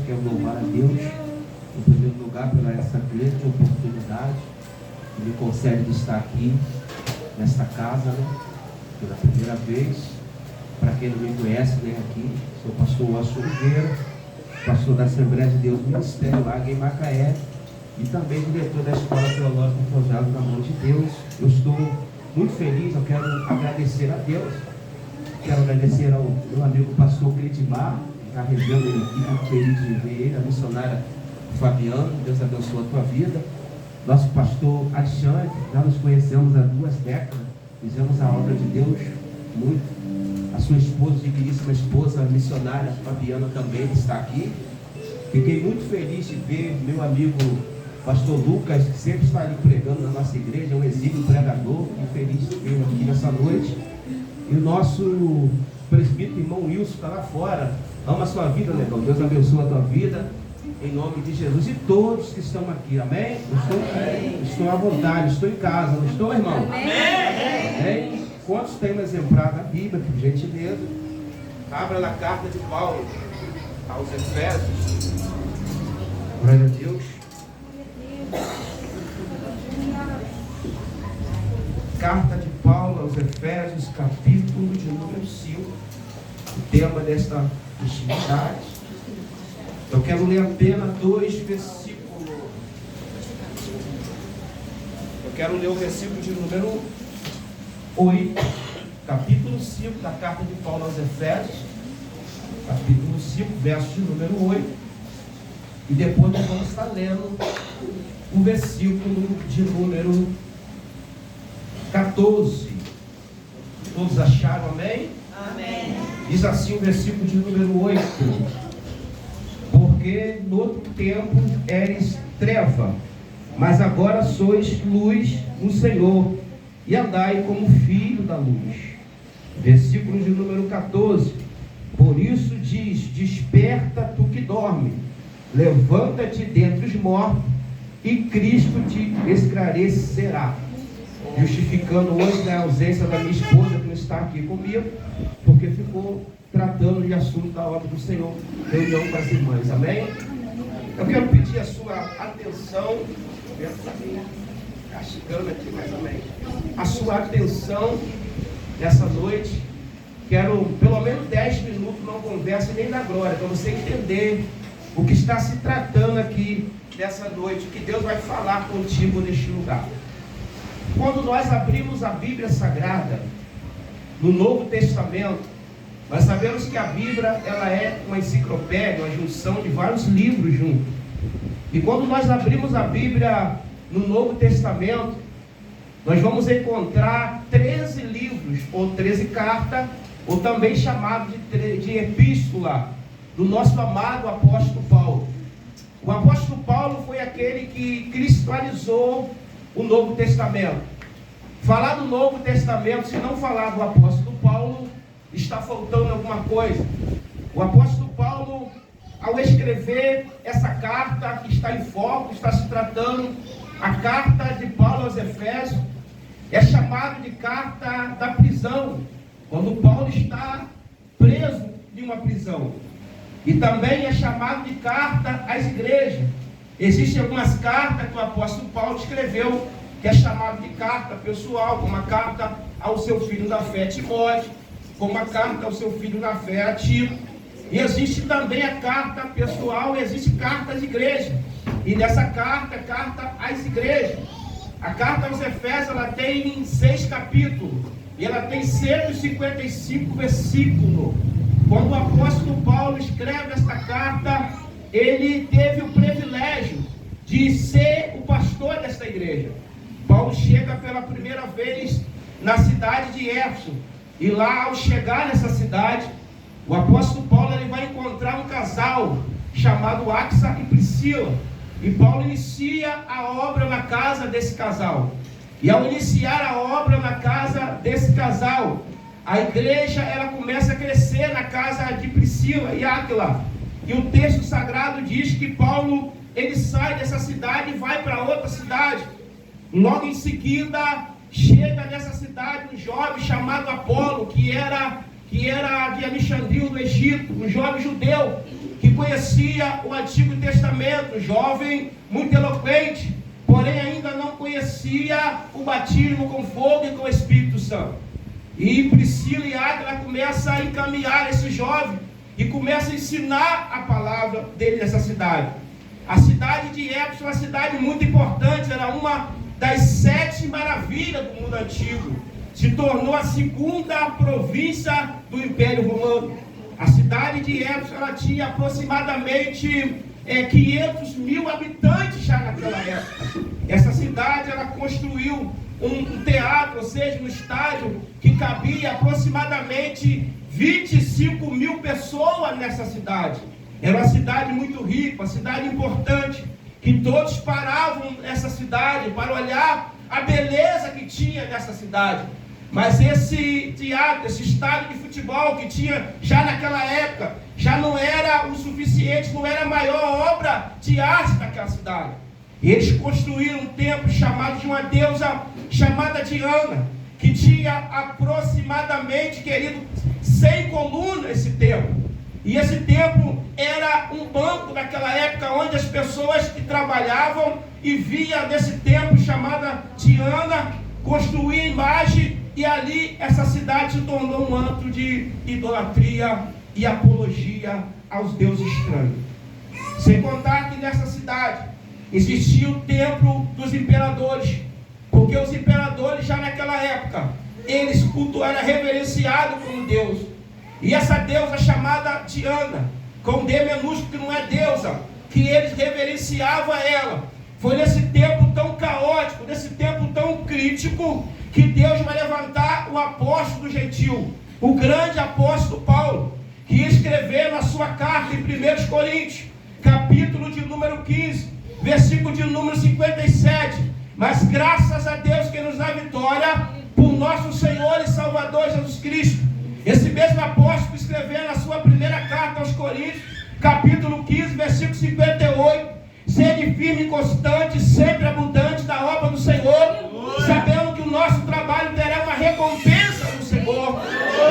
quero louvar a Deus, em primeiro lugar, pela essa grande oportunidade que me concede de estar aqui, nesta casa, né? Pela primeira vez. Para quem não me conhece, né, aqui, sou o pastor Washington Oliveira, pastor da Assembleia de Deus Ministério lá em Macaé, e também diretor da Escola Teológica Forjado na Mão de Deus. Eu estou muito feliz, eu quero agradecer a Deus, quero agradecer ao meu amigo pastor Cleitimar, que está regendo ele aqui, muito feliz de ver ele, a missionária Fabiano, Deus abençoe a tua vida. Nosso pastor Alexandre, já nos conhecemos há 2 décadas, fizemos a obra de Deus muito. A sua esposa, digníssima esposa, a missionária Fabiana também está aqui. Fiquei muito feliz de ver meu amigo pastor Lucas, que sempre está ali pregando na nossa igreja, é um exímio pregador. Fiquei feliz de vê-lo aqui nessa noite. E o nosso presbítero irmão Wilson está lá fora. Ama a sua vida, negão. Deus abençoe a tua vida, em nome de Jesus. E todos que estão aqui, amém? Estou à vontade, estou em casa, não estou, irmão? Amém? Quantos tem um exemplar da Bíblia, por gentileza? Abra na carta de Paulo aos Efésios. Glória a Deus. Carta de Paulo aos Efésios, capítulo de número 5. O tema desta atividade. Eu quero ler apenas 2 versículos. Eu quero ler o versículo de número 8, capítulo 5 da carta de Paulo aos Efésios, capítulo 5, verso de número 8, e depois nós vamos estar lendo o versículo de número 14. Todos acharam, amém? Amém. Diz assim o versículo de número 8: porque no outro tempo eres treva, mas agora sois luz no Senhor, e andai como filho da luz. Versículo de número 14: por isso diz: desperta tu que dorme, levanta-te dentre os mortos, e Cristo te esclarecerá. Justificando hoje na ausência da minha esposa, que não está aqui comigo, porque ficou tratando de assunto da obra do Senhor, reunião com as irmãs, amém? Eu quero pedir a sua atenção, está chegando aqui mais ou menos, a sua atenção nessa noite. Quero pelo menos 10 minutos, não conversa nem na glória, para você entender o que está se tratando aqui nessa noite, o que Deus vai falar contigo neste lugar. Quando nós abrimos a Bíblia Sagrada, no Novo Testamento, nós sabemos que a Bíblia ela é uma enciclopédia, uma junção de vários livros juntos. E quando nós abrimos a Bíblia no Novo Testamento, nós vamos encontrar 13 livros, ou 13 cartas, ou também chamado de epístola, do nosso amado apóstolo Paulo. O apóstolo Paulo foi aquele que cristalizou o Novo Testamento. Falar do Novo Testamento, se não falar do apóstolo Paulo, está faltando alguma coisa. O apóstolo Paulo, ao escrever essa carta que está em foco, está se tratando, a carta de Paulo aos Efésios, é chamado de carta da prisão, quando Paulo está preso de uma prisão. E também é chamado de carta às igrejas. Existem algumas cartas que o apóstolo Paulo escreveu, que é chamado de carta pessoal, como a carta ao seu filho da fé Timóteo, como a carta ao seu filho da fé Tito. E existe também a carta pessoal, e existe carta às igrejas. E nessa carta, carta às igrejas. A carta aos Efésios, ela tem 6 capítulos, e ela tem 155 versículos. Quando o apóstolo Paulo escreve esta carta, ele teve o privilégio de ser o pastor desta igreja. Paulo chega pela primeira vez na cidade de Éfeso, e lá, ao chegar nessa cidade, o apóstolo Paulo ele vai encontrar um casal chamado Áquila e Priscila, e Paulo inicia a obra na casa desse casal. E ao iniciar a obra na casa desse casal, a igreja ela começa a crescer na casa de Priscila e Áquila. E o texto sagrado diz que Paulo ele sai dessa cidade e vai para outra cidade. Logo em seguida, chega nessa cidade um jovem chamado Apolo, que era de Alexandria do Egito, um jovem judeu. que conhecia o Antigo Testamento, jovem, muito eloquente, porém ainda não conhecia o batismo com fogo e com o Espírito Santo. E Priscila e Áquila começam a encaminhar esse jovem e começam a ensinar a palavra dele nessa cidade. A cidade de Éfeso é uma cidade muito importante, era uma das 7 maravilhas do mundo antigo. Se tornou a segunda província do Império Romano. A cidade de Éfeso, ela tinha aproximadamente 500 mil habitantes já naquela época. Essa cidade, ela construiu um teatro, ou seja, um estádio que cabia aproximadamente 25 mil pessoas nessa cidade. Era uma cidade muito rica, uma cidade importante, que todos paravam nessa cidade para olhar a beleza que tinha nessa cidade. Mas esse teatro, esse estádio de futebol que tinha já naquela época, já não era o suficiente, não era a maior obra de arte daquela cidade. E eles construíram um templo chamado de uma deusa chamada Diana, que tinha aproximadamente, querido, 100 colunas esse templo. E esse templo era um banco naquela época, onde as pessoas que trabalhavam e via nesse templo chamada Diana, construía imagem. E ali essa cidade se tornou um antro de idolatria e apologia aos deuses estranhos. Sem contar que nessa cidade existia o templo dos imperadores, porque os imperadores já naquela época, eles eram reverenciados como Deus. E essa deusa chamada Diana, com D minúsculo, que não é deusa, que eles reverenciavam ela. Foi nesse tempo tão caótico, nesse tempo tão crítico, que Deus vai levantar o apóstolo gentil, o grande apóstolo Paulo, que ia escrever na sua carta em 1 Coríntios, capítulo de número 15, versículo de número 57. Mas graças a Deus que nos dá vitória por nosso Senhor e Salvador Jesus Cristo. Esse mesmo apóstolo escreveu na sua primeira carta aos Coríntios, capítulo 15, versículo 58. Sede firme e constante, sempre abundante da obra do Senhor, sabendo que o nosso trabalho terá uma recompensa do Senhor.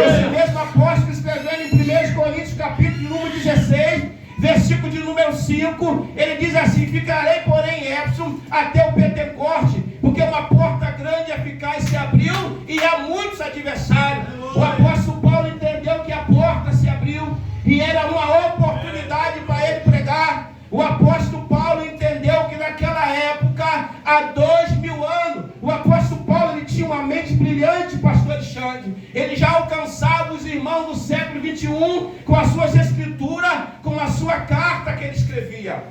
Esse mesmo apóstolo escrevendo em 1 Coríntios, capítulo de número 16, versículo de número 5, ele diz assim: ficarei, porém, em Éfeso até o Pentecoste, porque uma porta grande e eficaz se abriu e há muitos adversários. O apóstolo Paulo entendeu que a porta se abriu e era uma oportunidade para ele pregar. O apóstolo Paulo entendeu que naquela época, há 2000 anos, o apóstolo Paulo ele tinha uma mente brilhante, pastor Alexandre. Ele já alcançava os irmãos do século 21 com as suas escrituras, com a sua carta que ele escrevia.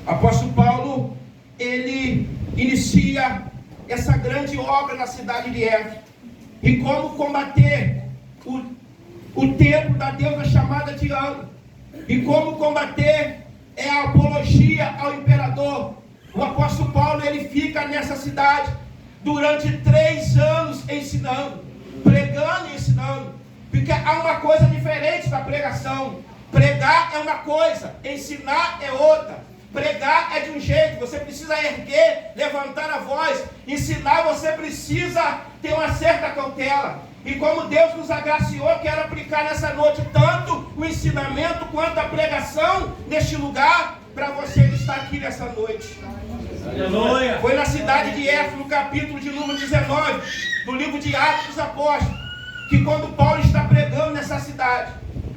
O apóstolo Paulo, ele inicia essa grande obra na cidade de Éfeso. E como combater o templo da deusa chamada Diana. E como combater a apologia ao imperador. O apóstolo Paulo, ele fica nessa cidade durante 3 anos ensinando, pregando e ensinando. Porque há uma coisa diferente da pregação. Pregar é uma coisa, ensinar é outra. Pregar é de um jeito, você precisa erguer, levantar a voz. Ensinar, você precisa ter uma certa cautela. E como Deus nos agraciou, quero aplicar nessa noite tanto o ensinamento quanto a pregação neste lugar, para você que está aqui nessa noite. Aleluia. Foi na cidade de Éfeso, no capítulo de número 19, do livro de Atos dos Apóstolos, que quando Paulo está pregando nessa cidade,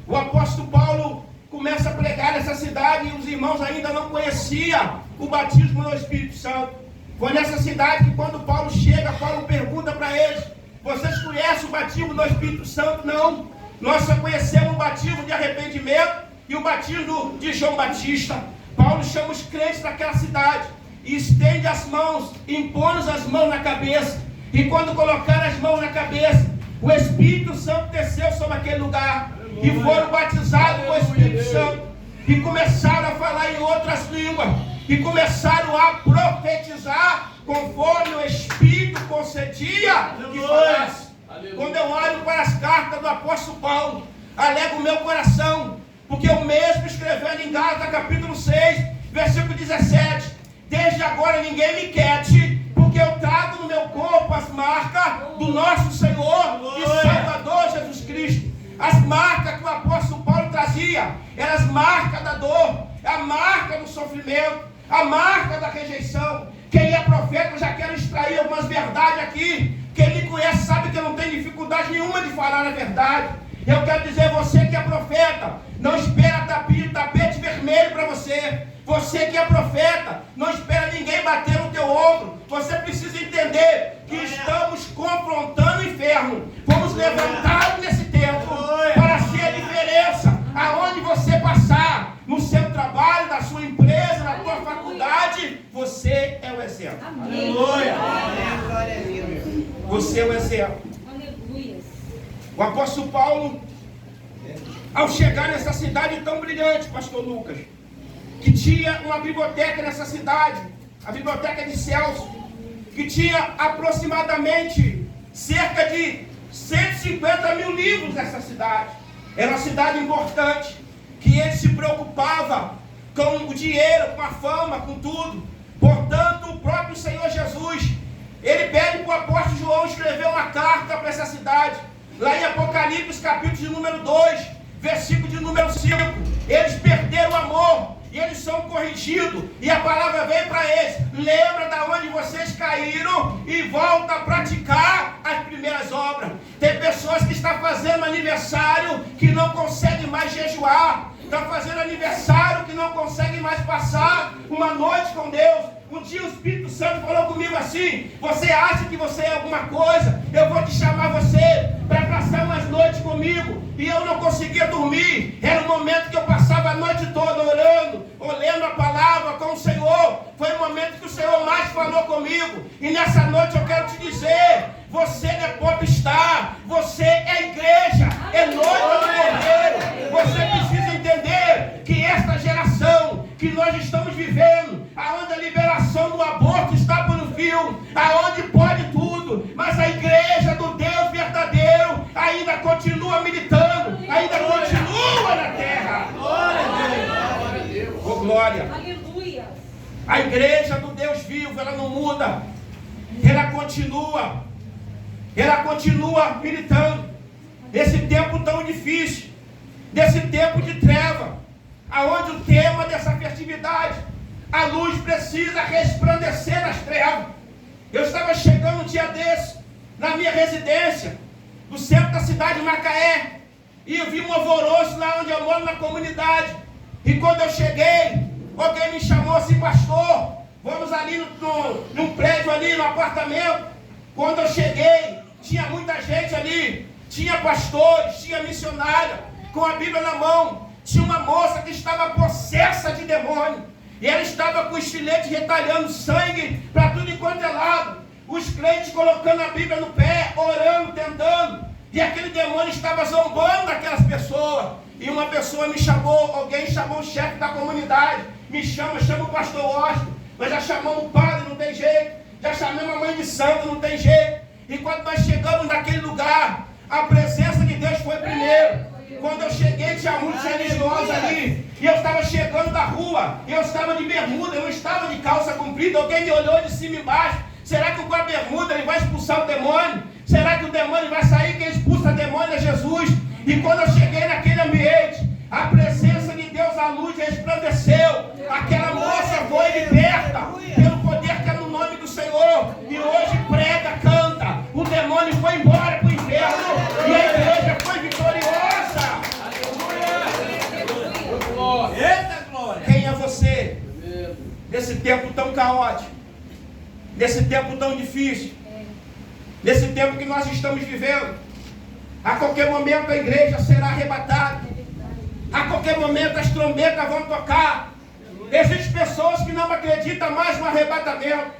o apóstolo Paulo começa a pregar nessa cidade e os irmãos ainda não conheciam o batismo no Espírito Santo. Foi nessa cidade que quando Paulo chega, Paulo pergunta para eles: vocês conhecem o batismo do Espírito Santo? Não. Nós só conhecemos o batismo de arrependimento e o batismo de João Batista. Paulo chama os crentes daquela cidade e estende as mãos, impõe as mãos na cabeça. E quando colocaram as mãos na cabeça, o Espírito Santo desceu sobre aquele lugar. E foram batizados com o Espírito Santo. E começaram a falar em outras línguas. E começaram a profetizar conforme o Espírito concedia que falasse. Quando eu olho para as cartas do apóstolo Paulo, alega o meu coração, porque eu mesmo escrevendo em Gálatas capítulo 6, versículo 17: desde agora ninguém me quete, porque eu trago no meu corpo as marcas do nosso Senhor e Salvador Jesus Cristo. As marcas que o apóstolo Paulo trazia trazia eram as marcas da dor, a marca do sofrimento, a marca da rejeição. Quem é profeta, eu já quero extrair algumas verdades aqui. Quem me conhece sabe que eu não tenho dificuldade nenhuma de falar a verdade. Eu quero dizer, você que é profeta, não espera tapete vermelho para você. Você que é profeta, não espera ninguém bater no teu ombro. Você precisa entender que estamos confrontando o inferno. Vamos levantar nesse tempo para ser a diferença. Aonde você passar, no seu trabalho, na sua empresa, na tua faculdade, você é o exemplo. Aleluia. Você é o exemplo. Aleluia. O apóstolo Paulo, ao chegar nessa cidade tão brilhante, pastor Lucas, que tinha uma biblioteca nessa cidade, a biblioteca de Celso, que tinha aproximadamente cerca de 150 mil livros nessa cidade. Era uma cidade importante, que ele se preocupava com o dinheiro, com a fama, com tudo. Portanto, o próprio Senhor Jesus, ele pede para o apóstolo João escrever uma carta para essa cidade. Lá em Apocalipse, capítulo de número 2, versículo de número 5. Eles perderam o amor e eles são corrigidos. E a palavra vem para eles: lembra da onde vocês caíram e volta a praticar as primeiras obras. Tem pessoas que estão fazendo aniversário que não conseguem mais jejuar. Está fazendo aniversário que não consegue mais passar uma noite com Deus. Um dia o Espírito Santo falou comigo assim: você acha que você é alguma coisa? Eu vou te chamar você para passar umas noites comigo. E eu não conseguia dormir. Era o momento que eu passava a noite toda orando, lendo a palavra com o Senhor. Foi o momento que o Senhor mais falou comigo. E nessa noite eu quero te dizer: você não é popstar, você é igreja, é noiva do Cordeiro. Você precisa entender que esta geração que nós estamos vivendo, aonde a liberação do aborto está por um fio, aonde pode tudo, mas a igreja do Deus verdadeiro ainda continua militando, ainda continua na terra. Glória a Deus. Oh, glória. Aleluia. A igreja do Deus vivo, ela não muda, ela continua militando. Nesse tempo tão difícil, desse tempo de treva, aonde o tema dessa festividade, a luz precisa resplandecer nas trevas. Eu estava chegando um dia desse, na minha residência, no centro da cidade de Macaé, e eu vi um alvoroço lá onde eu moro, na comunidade. E quando eu cheguei, alguém me chamou assim: pastor, vamos ali num prédio ali, no apartamento. Quando eu cheguei, tinha muita gente ali, tinha pastores, tinha missionária, com a Bíblia na mão. Tinha uma moça que estava possessa de demônio, e ela estava com estilete retalhando sangue para tudo enquanto é lado. Os crentes colocando a Bíblia no pé, orando, tentando, e aquele demônio estava zombando daquelas pessoas. E uma pessoa me chamou, alguém chamou o chefe da comunidade, chama o pastor Washington. Nós já chamamos o padre, não tem jeito, já chamamos a mãe de santo, não tem jeito. E quando nós chegamos naquele lugar, a presença de Deus foi primeiro. Quando eu cheguei, tinha muitos religiosos ali, e eu estava chegando da rua, eu estava de bermuda, eu não estava de calça comprida. Alguém me olhou de cima e embaixo: será que com a bermuda ele vai expulsar o demônio? Será que o demônio vai sair? Quem expulsa demônio é Jesus. E quando eu cheguei naquele ambiente, a presença de Deus, a luz resplandeceu. Aquela moça foi liberta pelo poder que é no nome do Senhor, e hoje prega, canta. O demônio foi embora para o inferno e a igreja foi vitoriosa. Eita glória! Quem é você nesse tempo tão caótico, nesse tempo tão difícil, nesse tempo que nós estamos vivendo? A qualquer momento a igreja será arrebatada, a qualquer momento as trombetas vão tocar. Existem pessoas que não acreditam mais no arrebatamento.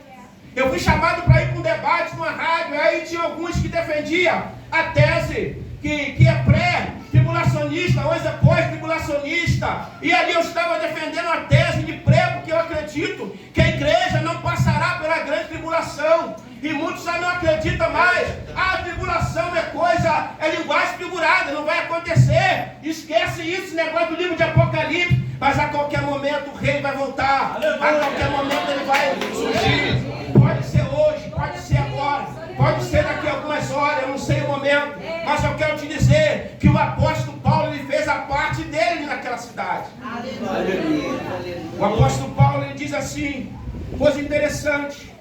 Eu fui chamado para ir para um debate numa rádio, aí tinha alguns que defendiam a tese que é pré-tribulacionista, hoje é pós-tribulacionista. E ali eu estava defendendo a tese de pré, porque eu acredito que a igreja não passará pela grande tribulação. E muitos já não acreditam mais. A tribulação é linguagem figurada, não vai acontecer. Esquece isso, negócio do livro de Apocalipse. Mas a qualquer momento o rei vai voltar. A qualquer momento ele vai surgir. Pode ser hoje, pode ser agora, pode ser daqui a algumas horas, eu não sei o momento. Mas eu quero te dizer que o apóstolo Paulo, ele fez fez a parte dele naquela cidade. Aleluia. O apóstolo Paulo, ele diz assim, coisa interessante.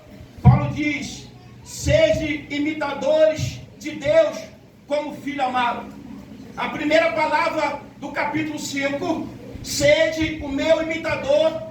Paulo diz: sede imitadores de Deus como filho amado. A primeira palavra do capítulo 5, sede o meu imitador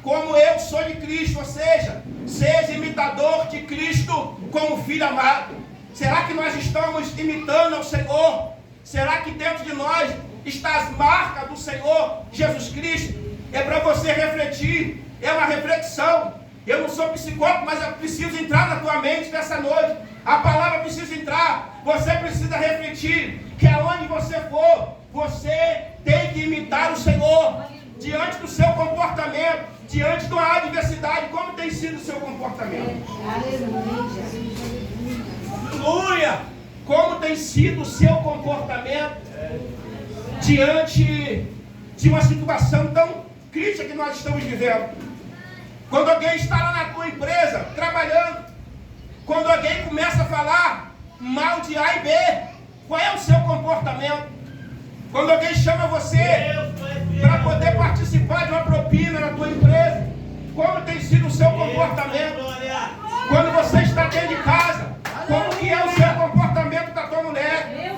como eu sou de Cristo, ou seja, seja imitador de Cristo como filho amado. Será que nós estamos imitando ao Senhor? Será que dentro de nós está as marcas do Senhor Jesus Cristo? É para você refletir, é uma reflexão. Eu não sou psicólogo, mas eu preciso entrar na tua mente nessa noite. A palavra precisa entrar. Você precisa refletir que aonde você for, você tem que imitar o Senhor. Diante do seu comportamento, diante de uma adversidade, como tem sido o seu comportamento? Aleluia! Como tem sido o seu comportamento diante de uma situação tão crítica que nós estamos vivendo? Quando alguém está lá na tua empresa, trabalhando, quando alguém começa a falar mal de A e B, qual é o seu comportamento? Quando alguém chama você para poder participar de uma propina na tua empresa, como tem sido o seu comportamento? Quando você está dentro de casa, como que é o seu comportamento com a tua mulher?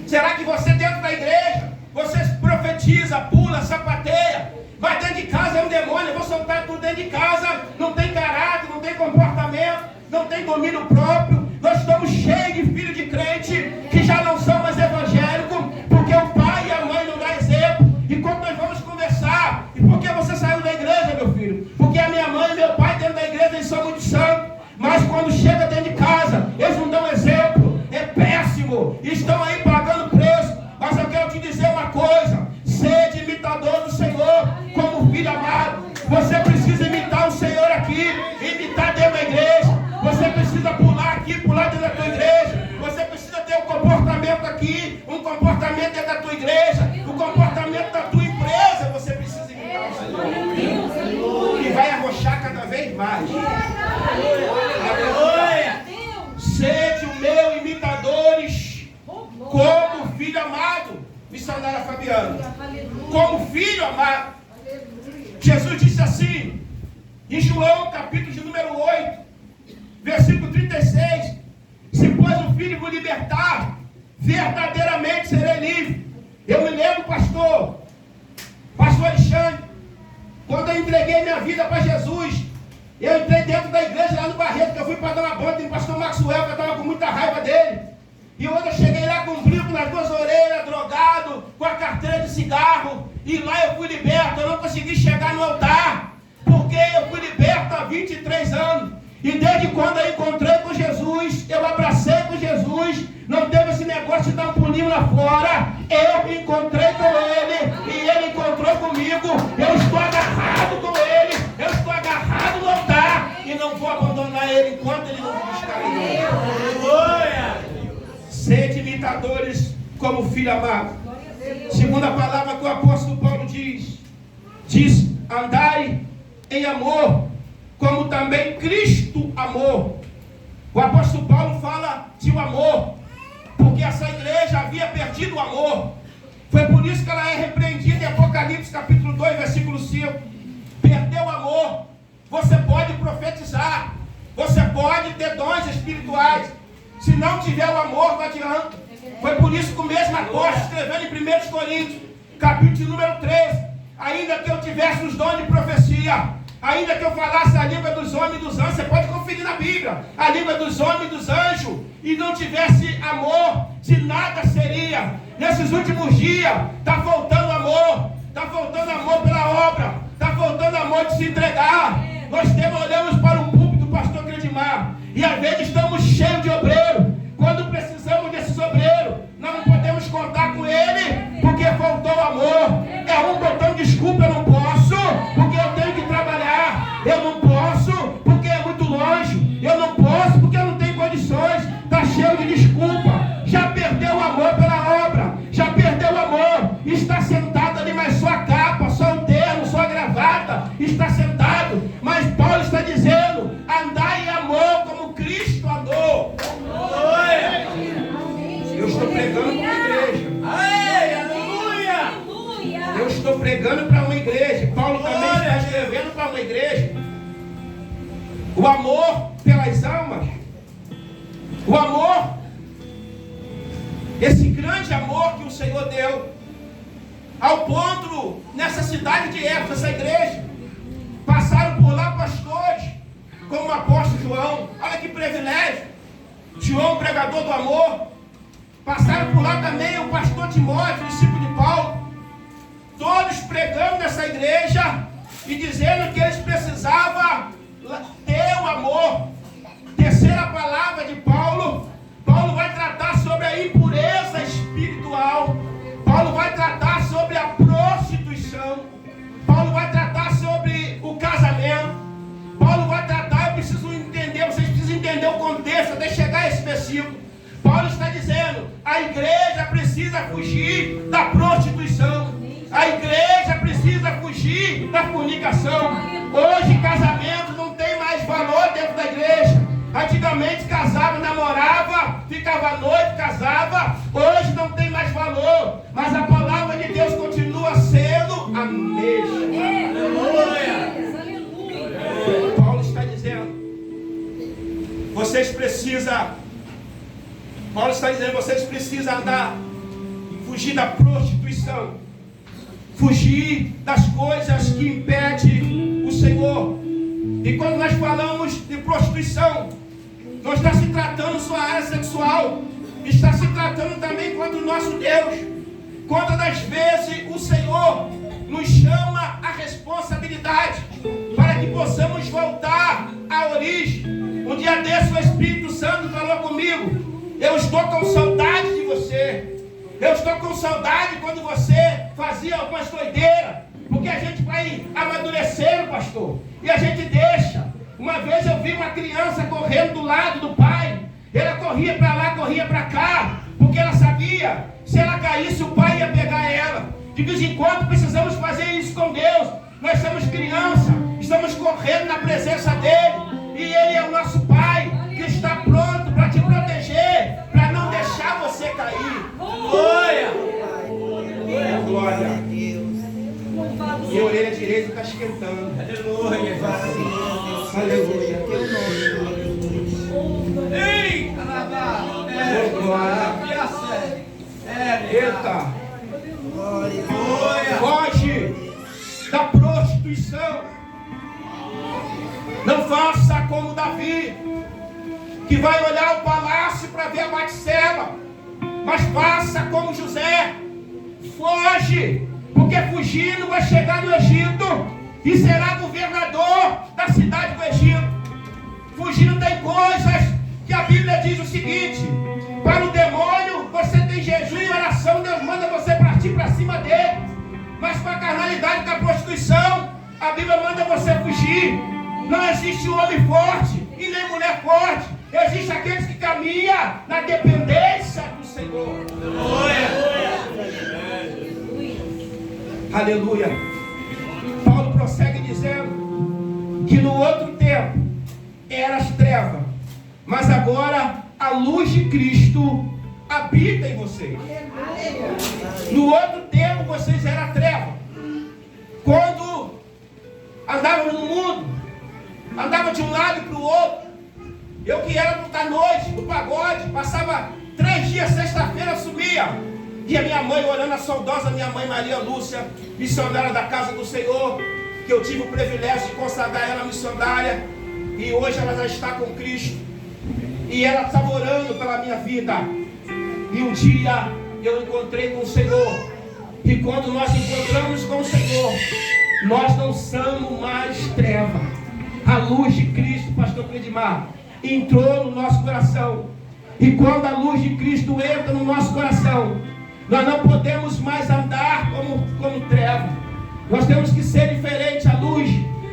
Será que você dentro da igreja, você profetiza, pula, sapateia, mas dentro de casa é um demônio? Eu vou soltar tudo dentro de casa, não tem caráter, não tem comportamento, não tem domínio próprio. Nós estamos cheios de filhos de crente que já não são mais evangélicos, porque o pai e a mãe não dão exemplo. E quando nós vamos conversar, e por que você saiu da igreja, meu filho? Porque a minha mãe e meu pai dentro da igreja eles são muito santos, mas quando chega dentro de casa, eles não dão exemplo, é péssimo, estão aí pagando preço. Mas eu quero te dizer uma coisa: sede imitador do Senhor como filho amado. Você precisa imitar o Senhor aqui, imitar dentro da igreja. Você precisa pular aqui, pular dentro da tua igreja. Você precisa ter um comportamento aqui, um comportamento dentro da tua igreja, o comportamento da tua empresa. Você precisa imitar o Senhor, que vai arrochar cada vez mais. Aleluia! Sede o meu imitadores como filho amado. Missionária Fabiana, como filho amado. Jesus disse assim, em João capítulo de número 8, versículo 36, se pois o Filho vos libertar, verdadeiramente serei livre. Eu me lembro, pastor Alexandre, quando eu entreguei minha vida para Jesus, eu entrei dentro da igreja lá no Barreto, que eu fui para dar uma banda em pastor Maxwell, que eu estava com muita raiva dele. E quando eu cheguei lá com um brinco nas duas orelhas, drogado, com a carteira de cigarro, e lá eu fui liberto. Eu não consegui chegar no altar, porque eu fui liberto há 23 anos. E desde quando eu encontrei com Jesus, eu abracei com Jesus, não teve esse negócio de dar um pulinho lá fora. Eu encontrei com Ele, e Ele encontrou comigo. Eu estou agarrado com Ele, eu estou agarrado no altar, e não vou abandonar Ele enquanto Ele não me buscar em mim. Aleluia! Sede imitadores como filho amado. Segunda palavra que o apóstolo Paulo diz, andai em amor, como também Cristo amou. O apóstolo Paulo fala de um amor, porque essa igreja havia perdido o amor. Foi por isso que ela é repreendida em Apocalipse capítulo 2, versículo 5. Perdeu o amor. Você pode profetizar, você pode ter dons espirituais, se não tiver o amor, não adianta. Foi por isso que o mesmo apóstolo, escrevendo em 1 Coríntios, capítulo número 13, ainda que eu tivesse os dons de profecia, ainda que eu falasse a língua dos homens e dos anjos, você pode conferir na Bíblia, a língua dos homens e dos anjos, e não tivesse amor, de nada seria. Nesses últimos dias, está faltando amor pela obra, está faltando amor de se entregar. Nós olhamos para o púlpito do pastor Credimar, e às vezes estamos cheios de obreiro. Quando precisamos desses obreiros, nós não podemos contar com ele, porque faltou o amor. É um botão desculpa, eu não posso, porque eu tenho que trabalhar. Eu não posso, porque é muito longe. Eu não posso, porque eu não tenho condições. Está cheio de desculpa. Já perdeu o amor pela obra, já perdeu o amor. Está sentado ali, mas só a capa, só o terno, só a gravata. Está sentado, mas Paulo está dizendo, andai em amor como Cristo andou. Eu estou pregando com a igreja. estou pregando para uma igreja. Paulo também está escrevendo para uma igreja. O amor pelas almas. O amor. Esse grande amor que o Senhor deu. Ao ponto, nessa cidade de Éfeso, essa igreja, passaram por lá pastores, como o apóstolo João. Olha que privilégio. João, pregador do amor. Passaram por lá também o pastor Timóteo, discípulo de Paulo. Todos pregando nessa igreja e dizendo que eles precisavam ter o amor. Terceira palavra de Paulo. Paulo vai tratar sobre a impureza espiritual. Paulo vai tratar sobre a prostituição. Paulo vai tratar sobre o casamento. Paulo vai tratar, vocês precisam entender o contexto até chegar a esse versículo. Paulo está dizendo, a igreja precisa fugir da prostituição. A igreja precisa fugir da fornicação. Hoje casamento não tem mais valor dentro da igreja. Antigamente casava, namorava, ficava à noite, casava. Hoje não tem mais valor. Mas a palavra de Deus continua sendo a mesma. Aleluia. Paulo está dizendo, vocês precisam andar, fugir da prostituição, fugir das coisas que impedem o Senhor. E quando nós falamos de prostituição, não está se tratando só a área sexual, está se tratando também contra o nosso Deus. Quantas das vezes o Senhor nos chama a responsabilidade para que possamos voltar à origem. Um dia desse o Espírito Santo falou comigo, eu estou com saudade de você. Eu estou com saudade quando você fazia algumas doideiras. Porque a gente vai amadurecendo, pastor. E a gente deixa. Uma vez eu vi uma criança correndo do lado do pai. Ela corria para lá, corria para cá. Porque ela sabia, se ela caísse, o pai ia pegar ela. De vez em quando precisamos fazer isso com Deus. Nós somos criança, estamos correndo na presença dele. E ele é o nosso pai, que está pronto para te proteger, para não deixar você cair. Glória! Glória! Minha orelha direita está esquentando. Aleluia! Aleluia! Ei! Glória! Eita! Foge da prostituição. Não faça como Davi, que vai olhar o palácio para ver a Batseba, mas faça como José. Foge, porque fugindo vai chegar no Egito e será governador da cidade do Egito. Fugindo tem coisas que a Bíblia diz o seguinte: para o demônio você tem jejum e oração, Deus manda você partir para cima dele. Mas para a carnalidade da prostituição, a Bíblia manda você fugir. Não existe homem forte e nem mulher forte. Existe aqueles que caminham na dependência do Senhor. Aleluia. Paulo prossegue dizendo que no outro tempo eras trevas, mas agora a luz de Cristo habita em vocês. No outro tempo vocês eram trevas. Quando andavam no mundo, andava de um lado para o outro. Eu que era da noite, do pagode, passava 3 dias, sexta-feira sumia. E a minha mãe orando, a saudosa minha mãe Maria Lúcia, missionária da casa do Senhor, que eu tive o privilégio de consagrar ela missionária. E hoje ela já está com Cristo. E ela estava orando pela minha vida. E um dia eu encontrei com o Senhor. E quando nós encontramos com o Senhor, nós não somos mais treva. A luz de Cristo, pastor Cledimar, entrou no nosso coração. E quando a luz de Cristo entra no nosso coração, nós não podemos mais andar como treva. Nós temos que ser diferente à luz.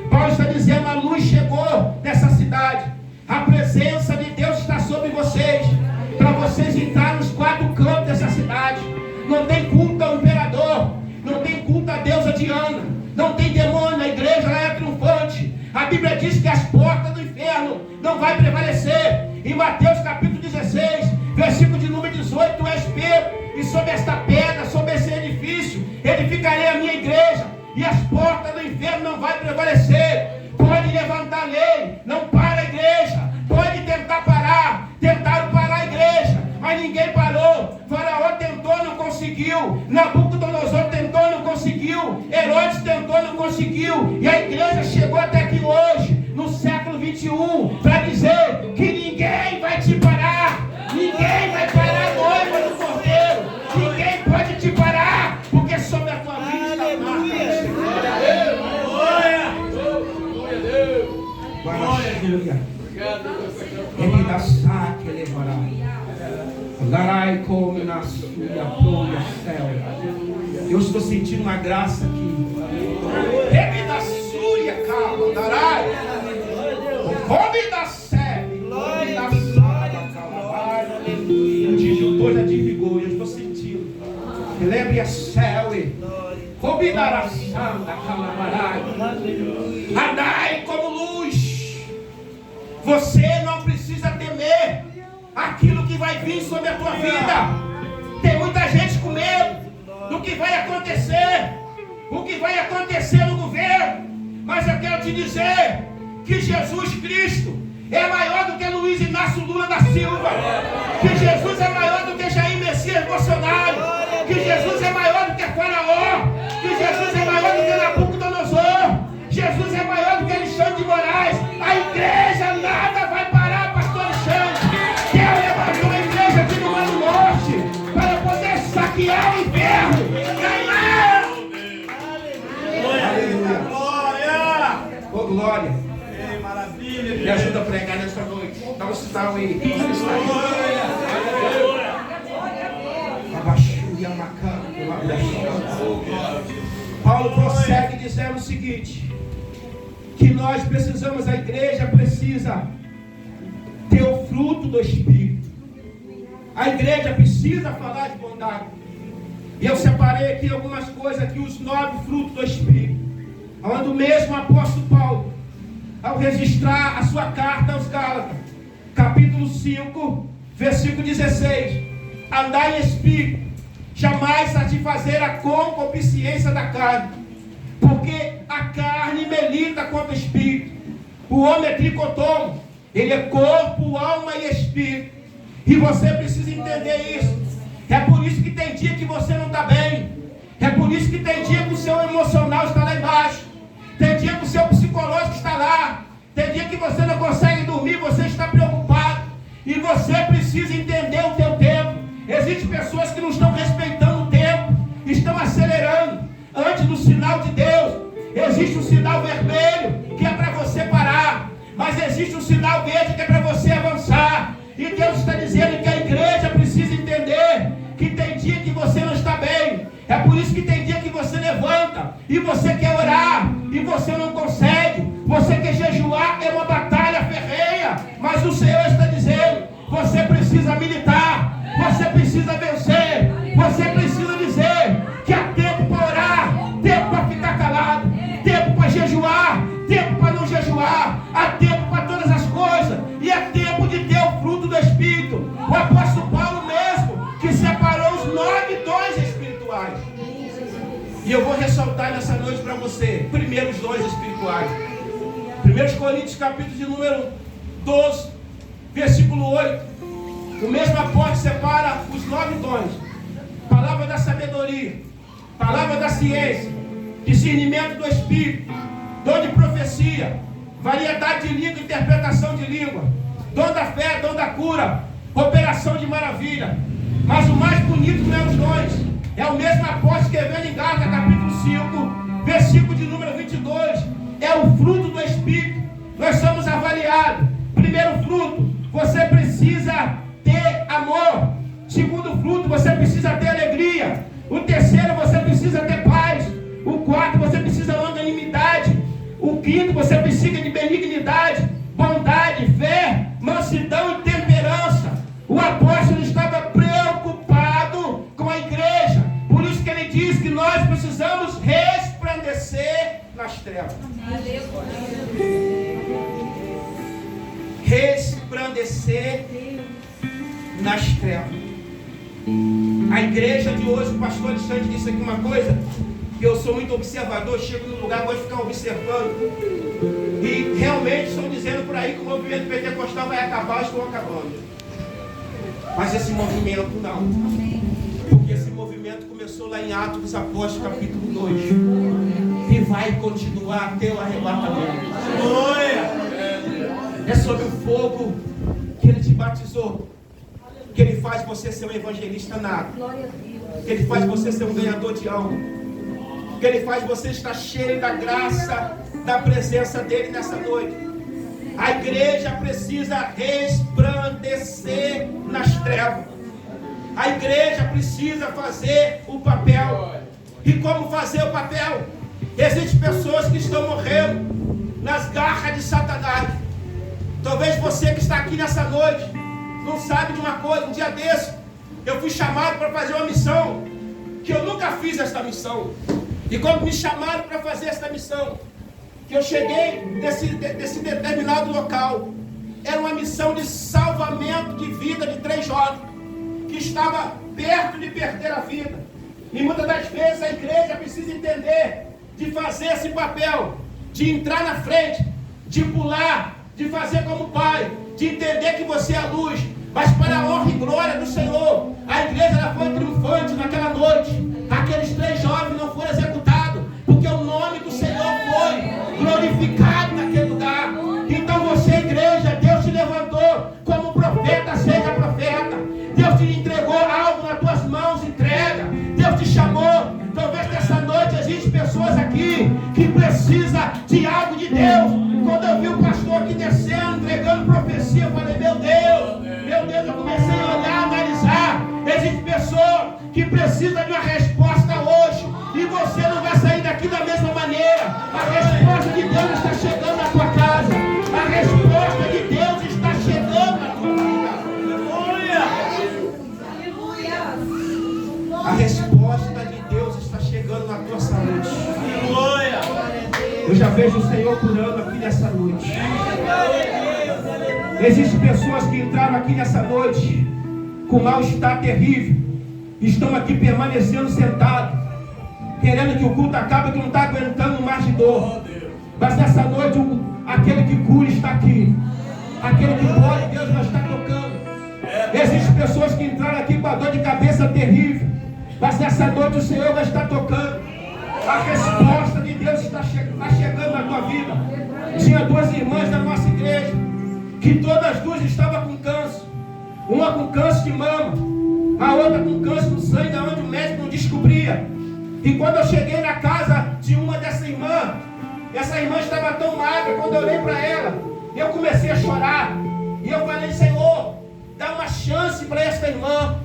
Paulo está dizendo, a luz chegou nessa cidade. A presença de Deus está sobre vocês. Para vocês entrarem nos 4 cantos dessa cidade. Não tem culto ao imperador. Não tem culto a deusa Diana. Não tem demônio, a igreja ela é triunfante. A Bíblia diz que as portas do inferno não vai prevalecer. Em Mateus capítulo 16, versículo de número 18, tu és Pedro, e sobre esta pedra, sobre esse edifício, edificarei a minha igreja, governo não vai prevalecer. Pode levantar lei, não para a igreja. Pode tentar parar, tentaram parar a igreja, mas ninguém parou. Faraó tentou, não conseguiu. Nabucodonosor tentou, não conseguiu. Herodes tentou, não conseguiu. E a igreja chegou até aqui hoje, no século 21, para dizer que ninguém vai te parar. Ninguém vai parar a noiva do Cordeiro. Ninguém pode te parar, porque sobre a tua vida está a marca. Glória a Deus. Ele dá saque, ele levará. Larai come na sua glória, céu. Eu estou sentindo uma graça aqui. Ele dá súria, calma, larai. Come da sebe, come da sala, calma. O disjuntor já desligou, eu estou sentindo. Lembre a céu, come da sala, calma. Andai como luz. Você não precisa temer aquilo que vai vir sobre a tua vida. Tem muita gente com medo do que vai acontecer, o que vai acontecer no governo. Mas eu quero te dizer que Jesus Cristo é maior do que Luiz Inácio Lula da Silva, que Jesus é maior do que Jair Messias Bolsonaro, que Jesus é maior do que Faraó, que Jesus é maior do que Nabucodonosor, Jesus é maior do que Alexandre de Moraes. A igreja nada vai parar, pastor Alexandre. Deus levantou a igreja aqui no Mar do Norte para poder saquear o inferno, ganhar. Aleluia. Glória. Oh, glória. Maravilha. Me ajuda a pregar nessa noite. Dá um sinal aí. Paulo prossegue dizendo o seguinte: que nós precisamos, a igreja precisa ter o fruto do Espírito. A igreja precisa falar de bondade. E eu separei aqui algumas coisas, aqui os 9 frutos do Espírito, onde o mesmo apóstolo Paulo, ao registrar a sua carta aos Gálatas, capítulo 5, versículo 16: andai em Espírito, jamais satisfazer a concupiscência da carne, porque a carne milita contra o Espírito. O homem é tricotomo, ele é corpo, alma e Espírito. E você precisa entender isso. É por isso que tem dia que você não está bem. É por isso que tem dia que o seu emocional está lá embaixo. Tem dia que o seu psicológico está lá. Tem dia que você não consegue dormir, você está preocupado. E você precisa entender o teu tempo. Existem pessoas que não estão respeitando o tempo, estão acelerando antes do sinal de Deus. Existe um sinal vermelho que é para você parar, mas existe um sinal verde que é para você avançar. E Deus está dizendo que a igreja precisa entender que tem dia que você não está bem. É por isso que tem dia que você levanta e você quer orar e você não consegue. Você quer jejuar, é uma batalha ferrenha, mas o Senhor está dizendo: você precisa militar, você precisa vencer, você precisa dizer que há tempo para orar, tempo para ficar calado, tempo para jejuar, tempo para não jejuar, há tempo para todas as coisas, e é tempo de ter o fruto do Espírito. O apóstolo Paulo mesmo, que separou os 9 dons espirituais. E eu vou ressaltar nessa noite para você, primeiro os dons espirituais. 1 Coríntios capítulo de número 12, versículo 8. O mesmo apóstolo separa os 9 dons: palavra da sabedoria, palavra da ciência, discernimento do Espírito, dom de profecia, variedade de língua, interpretação de língua, dom da fé, dom da cura, operação de maravilha. Mas o mais bonito não é os dons, é o mesmo apóstolo escrevendo em Gálatas capítulo 5, versículo de número 22. É o fruto do Espírito. Nós somos avaliados. Primeiro fruto, você precisa ter amor. Segundo fruto, você precisa ter alegria. O terceiro, você precisa ter paz. O quarto, você precisa de longanimidade. O quinto, você precisa de benignidade, bondade, fé, mansidão e temperança. O apóstolo estava preocupado com a igreja. Por isso que ele diz que nós precisamos resplandecer nas trevas. Resplandecer nas trevas. A igreja de hoje, o pastor Alexandre disse aqui uma coisa Eu sou muito observador, chego no lugar, gosto de ficar observando. E realmente estão dizendo por aí que o movimento pentecostal vai acabar, estou acabando. Mas esse movimento não. Porque esse movimento começou lá em Atos dos Apóstolos, capítulo 2. E vai continuar até o arrebatamento. É sobre o fogo que ele te batizou, que ele faz você ser um evangelista nato, que ele faz você ser um ganhador de alma, que ele faz você estar cheio da graça, da presença dele nessa noite. A igreja precisa resplandecer nas trevas. A igreja precisa fazer o papel. E como fazer o papel? Existem pessoas que estão morrendo nas garras de Satanás. Talvez você que está aqui nessa noite não sabe de uma coisa. Um dia desse eu fui chamado para fazer uma missão, que eu nunca fiz esta missão. E quando me chamaram para fazer esta missão, que eu cheguei nesse determinado local, era uma missão de salvamento de vida de 3 jovens que estava perto de perder a vida. E muitas das vezes a igreja precisa entender de fazer esse papel, de entrar na frente, de pular, de fazer como pai, de entender que você é a luz. Mas para a honra e glória do Senhor, a igreja ela foi triunfante naquela noite. Aqueles 3 jovens não foram executados, porque o nome do Senhor foi glorificado naquele lugar. Então você, igreja, Deus te levantou como profeta, seja profeta. Deus te entregou algo nas tuas mãos, entrega. Deus te chamou. Talvez nessa noite existem pessoas aqui que precisam de algo de Deus. Quando eu vi o pastor aqui descendo, entregando profecia, eu falei, meu Deus, eu comecei a olhar, a analisar. Existem pessoas que precisam de uma resposta hoje, e você não vai sair daqui da mesma maneira. A resposta de Deus está chegando na tua casa. A resposta de Deus está chegando na tua vida. A resposta de Deus está chegando na tua saúde. Eu já vejo o Senhor curando aqui nessa noite. Existem pessoas que entraram aqui nessa noite com mal-estar terrível, estão aqui permanecendo sentados, querendo que o culto acabe, que não está aguentando mais de dor. Mas nessa noite aquele que cura está aqui, aquele que pode, Deus já está tocando. Existem pessoas que entraram aqui com a dor de cabeça terrível, mas nessa noite o Senhor vai estar tocando. A resposta de Deus está chegando na tua vida. Tinha 2 irmãs da nossa igreja, que todas as 2 estavam com câncer. Uma com câncer de mama, a outra com câncer no sangue, onde o médico não descobria. E quando eu cheguei na casa de uma dessa irmã, essa irmã estava tão magra. Quando eu olhei para ela, eu comecei a chorar. E eu falei, Senhor, dá uma chance para esta irmã,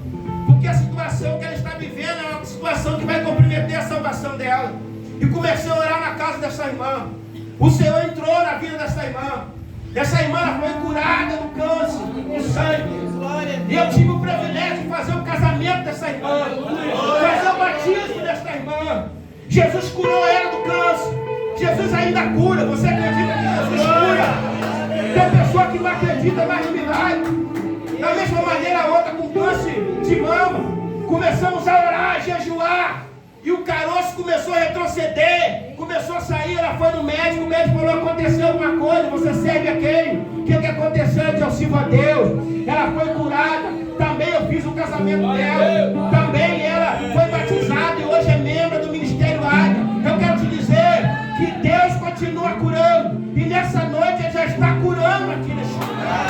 porque a situação que ela está vivendo é uma situação que vai comprometer a salvação dela. E comecei a orar na casa dessa irmã. O Senhor entrou na vida dessa irmã. Essa irmã foi curada do câncer, do sangue. E eu tive o privilégio de fazer o casamento dessa irmã, fazer o batismo dessa irmã. Jesus curou ela do câncer. Jesus ainda cura. Você acredita que Jesus cura? Tem pessoa que não acredita mais no milagre. Da mesma maneira, a outra com câncer de mama. Começamos a orar, a jejuar. E o caroço começou a retroceder, começou a sair. Ela foi no médico, o médico falou, aconteceu alguma coisa, você serve a quem? O que aconteceu? Eu sirvo a Deus. Ela foi curada, também eu fiz o casamento dela, também ela foi batizada e hoje é membro do Ministério Águia. Eu quero te dizer que Deus continua curando, e nessa noite Ele já está curando aqui nesse lugar.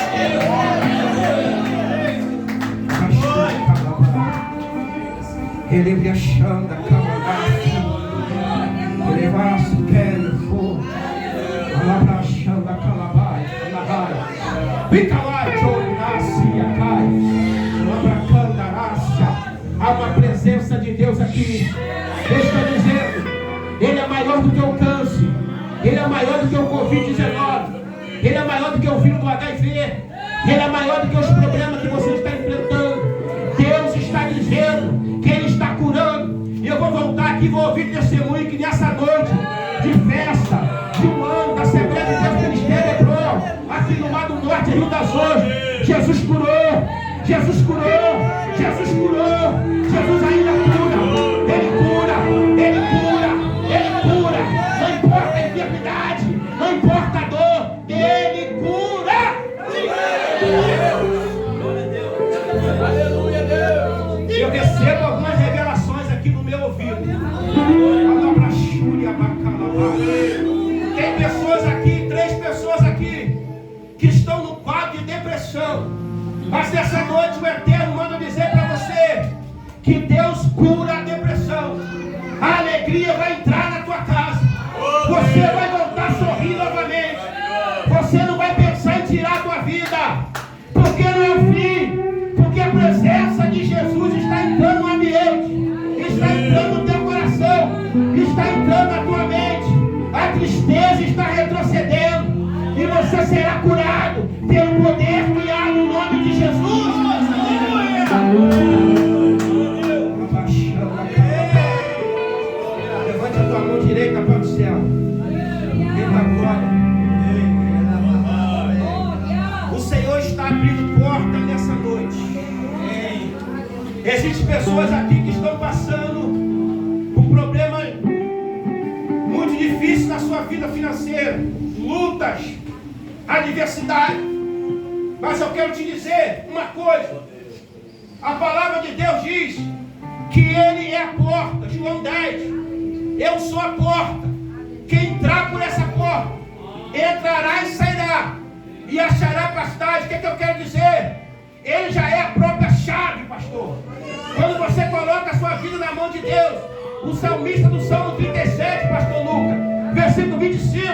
Ele me achando a cama, ele vai se querer for, ela achando a calabai, fica lá, Jonasia, cai, há uma presença de Deus aqui. Deus está dizendo, Ele é maior do que o câncer, Ele é maior do que o Covid-19, Ele é maior do que o vírus do HIV, Ele é maior do que os problemas que você está enfrentando. Deus está dizendo que Ele está curando. E eu vou voltar aqui e vou ouvir testemunho que nessa noite de festa, de um ano, da Assembleia de Deus Ministério Hebreu, aqui no Mar do Norte, Rio das Ostras, Jesus curou, Jesus curou, Jesus curou, Jesus ainda cura, Ele cura, Ele cura, nessa noite o Eterno manda dizer para você que Deus cura a depressão. A alegria vai entrar na tua casa. Você vai voltar a sorrir novamente. Você não vai pensar em tirar a tua vida, porque não é o fim. Porque a presença de Jesus está entrando no ambiente, está entrando no teu coração, está entrando na tua mente. A tristeza está retrocedendo e você será curado pelo poder criado no nome de Jesus. Levante a tua mão direita para o céu. O Senhor está abrindo porta nessa noite. Existem pessoas aqui que estão passando por problemas muito difíceis na sua vida financeira, lutas, adversidade. Mas eu quero te dizer uma coisa. A palavra de Deus diz que Ele é a porta. João 10. Eu sou a porta. Quem entrar por essa porta entrará e sairá e achará pastagem. O que eu quero dizer? Ele já é a própria chave, pastor. Quando você coloca a sua vida na mão de Deus, o salmista do Salmo 37, pastor Lucas, versículo 25,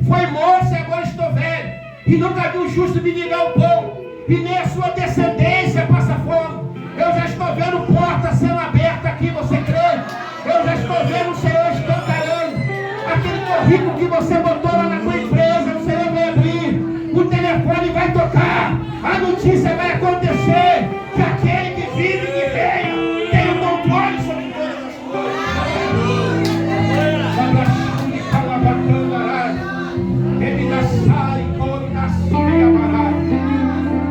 foi moço e agora estou velho, e nunca vi o justo mendigar o pão, e nem a sua descendência passa fome. Eu já estou vendo portas sendo abertas aqui, você crê? Eu já estou vendo o Senhor escancarando. Aquele currículo que você botou lá na tua empresa, o Senhor vai abrir, o telefone vai tocar, a notícia vai acontecer, que aquele que vive e que reina tem o controle sobre todas as coisas. Ele nasce e come na sua barraca.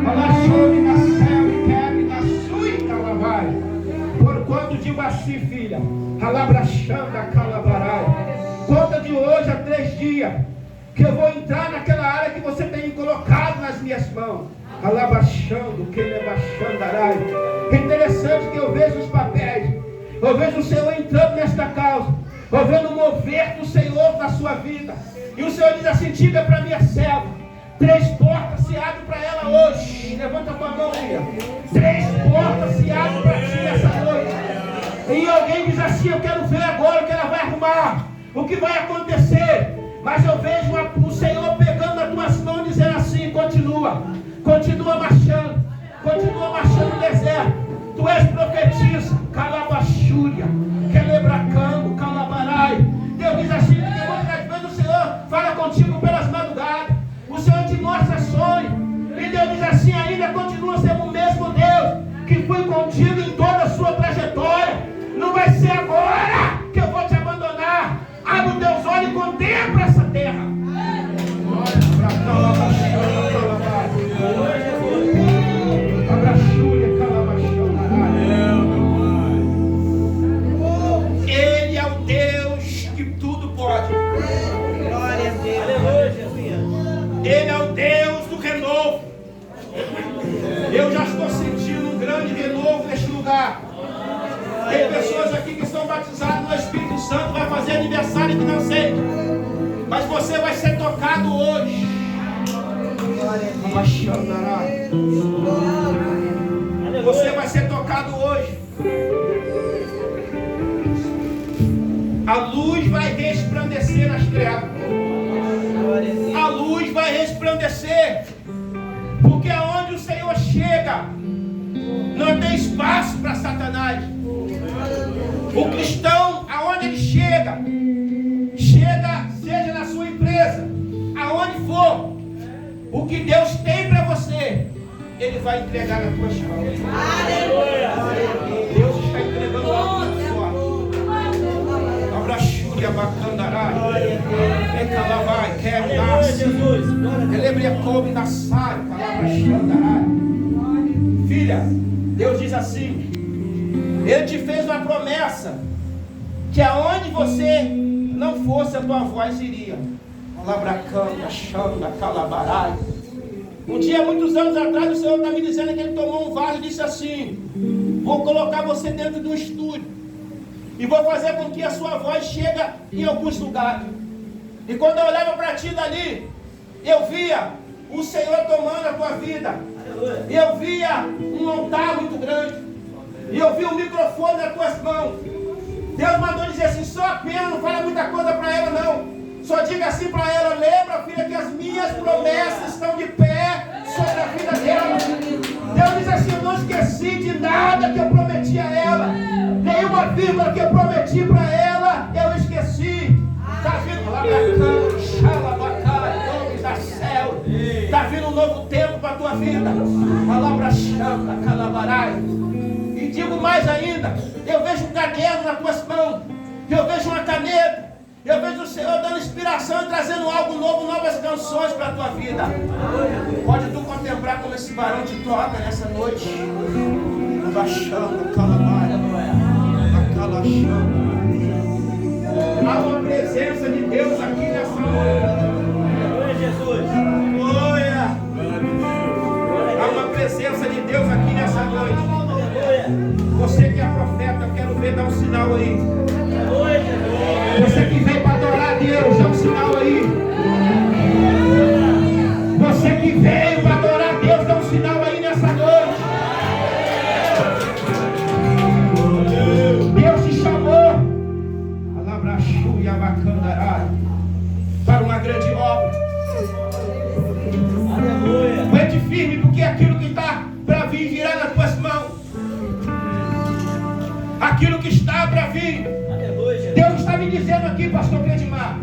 Ela chove na céu e quebra na sua calabai. Porquanto digo assim, filha, alabrachanda calabarai. Conta de hoje a 3 dias, que eu vou entrar naquela área que você tem colocado nas minhas mãos. Alabachando, que ele é baixandarai. É interessante que eu vejo os papéis, eu vejo o Senhor entrando nesta causa, eu vejo o mover do Senhor na sua vida. E o Senhor diz assim: diga para minha serva, 3 portas se abrem para ela hoje. Levanta a tua mão, filha. 3 portas se abrem para ti nessa noite. E alguém diz assim: eu quero ver agora o que ela vai arrumar, o que vai acontecer. Mas eu vejo o Senhor pegando nas tuas mãos e dizendo assim: continua marchando no deserto. Tu és profetisa, calabachúria, quelebracando, calabarai. Deus diz assim, porque muitas vezes o Senhor fala contigo pelas madrugadas, o Senhor te mostra sonhos, e Deus diz assim: ainda continua sendo o mesmo Deus que foi contigo em toda a sua trajetória. Não vai ser agora que eu vou te abandonar. Abre os teus olhos e contempla essa terra. Ele é o Deus que tudo pode. Glória a Deus. Ele é o Deus do renovo. Eu já estou sentindo um grande renovo neste lugar. Tem pessoas aqui que estão batizadas no Espírito Santo, vai fazer aniversário que não sei, mas você vai ser tocado hoje. Você vai ser tocado hoje. A luz vai resplandecer nas trevas. A luz vai resplandecer, porque aonde o Senhor chega, não tem espaço para Satanás. O cristão, aonde ele chega, seja na sua empresa, aonde for, o que Deus tem para você, Ele vai entregar nas tuas mãos. Deus está entregando algo muito forte. Abraxúria, bacandará, ecalavai, quer nasce, elebria come na sai, calabraxandará. Filha, Deus diz assim: Ele te fez uma promessa, que aonde você não fosse, a tua voz iria. Labracanda, xanda, calabarai. Um dia, muitos anos atrás, o Senhor está me dizendo que Ele tomou um vaso e disse assim: vou colocar você dentro de um estúdio e vou fazer com que a sua voz chegue em alguns lugares. E quando eu olhava para ti dali, eu via o Senhor tomando a tua vida E eu via um altar muito grande. E eu vi um microfone nas tuas mãos. Deus mandou dizer assim, só apenas, não fala muita coisa para ela não. Só diga assim para ela, lembra, filha, que as minhas promessas estão de pé sobre a vida dela. Deus diz assim, eu não esqueci de nada que eu prometi a ela. Nenhuma vírgula que eu prometi para ela, eu esqueci. Está vindo lá da céu. Está vindo um novo tempo para a tua vida. Palavra chama, calabarai. E digo mais ainda, eu vejo um caderno nas tuas mãos. Eu vejo uma caneta. Eu vejo o Senhor dando inspiração e trazendo algo novo, novas canções para a tua vida. Pode tu contemplar como esse varão te toca nessa noite. Abaixando, calabarai. Há uma presença de Deus aqui nessa noite. Aleluia, Jesus. Aleluia. Há uma presença de Deus aqui nessa noite. Aleluia. Você que é profeta, eu quero ver, dá um sinal aí. Aleluia, Jesus. Você que veio para adorar a Deus, dá um sinal aí. Você que veio para adorar a Deus, dá um sinal aí nessa noite. Deus te chamou para uma grande obra. Aleluia. Aguente firme, porque aquilo que está para vir virá nas tuas mãos. Aquilo que está para vir. Aleluia. Deus está me dizendo aqui, pastor Cledimar,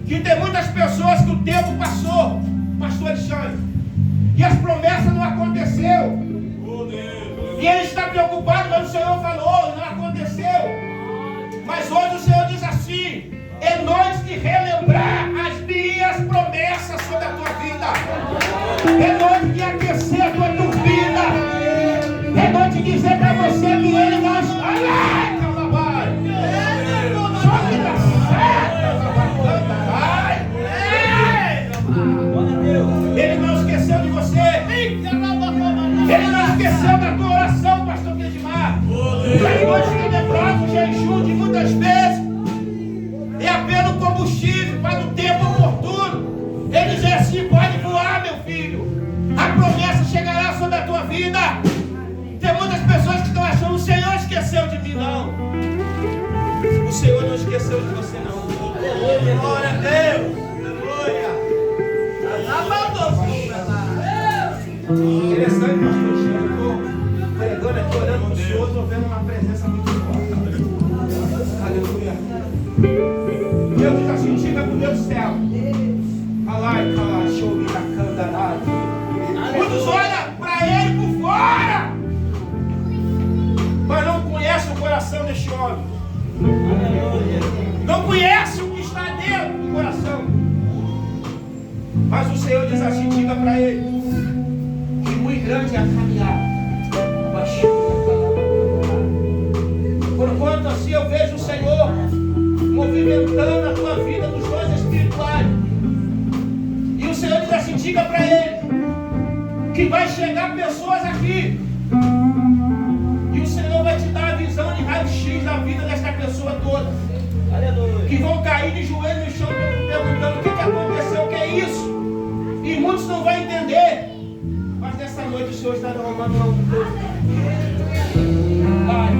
que tem muitas pessoas que o tempo passou, pastor Alexandre, e as promessas não aconteceu. E ele está preocupado, mas o Senhor falou, não aconteceu. Mas hoje o Senhor diz assim, é noite de relembrar as minhas promessas sobre a tua vida. É noite de aquecer a tua turbina. É noite de dizer para você que Ele não está. Ai, calabai! Sobe da seta, Ele não esqueceu de você. Ele não esqueceu da tua oração, pastor Cledimar. As noites tenebrosas, jejum de muitas vezes é apenas combustível para o tempo oportuno. Ele diz assim, pode voar, meu filho. A promessa chegará sobre a tua vida. Tem muitas pessoas que estão achando, o Senhor esqueceu de mim, não. O Senhor não esqueceu de você, não. Glória a Deus. Aleluia. Interessante, pastor Chico. Pregando aqui, orando para o Senhor, estou vendo uma presença muito forte. Aleluia. Deus está sentindo com Deus do céu. Alai, calai, show me da candará. Muitos olham para Ele por fora, mas não conhecem o coração deste homem. Não conhecem o que está dentro do coração. Mas o Senhor diz assim, diga para ele que muito grande é a caminhada. Porquanto assim eu vejo o Senhor movimentando a tua vida nos dons espirituais. E o Senhor diz assim, diga para ele que vai chegar pessoas aqui e o Senhor vai te dar a visão de raio-x da vida desta pessoa toda. Aleluia. Que vão cair de joelho no chão perguntando o que aconteceu, o que é isso. E muitos não vão entender. Mas nessa noite o Senhor está derramando algo novo. Vai,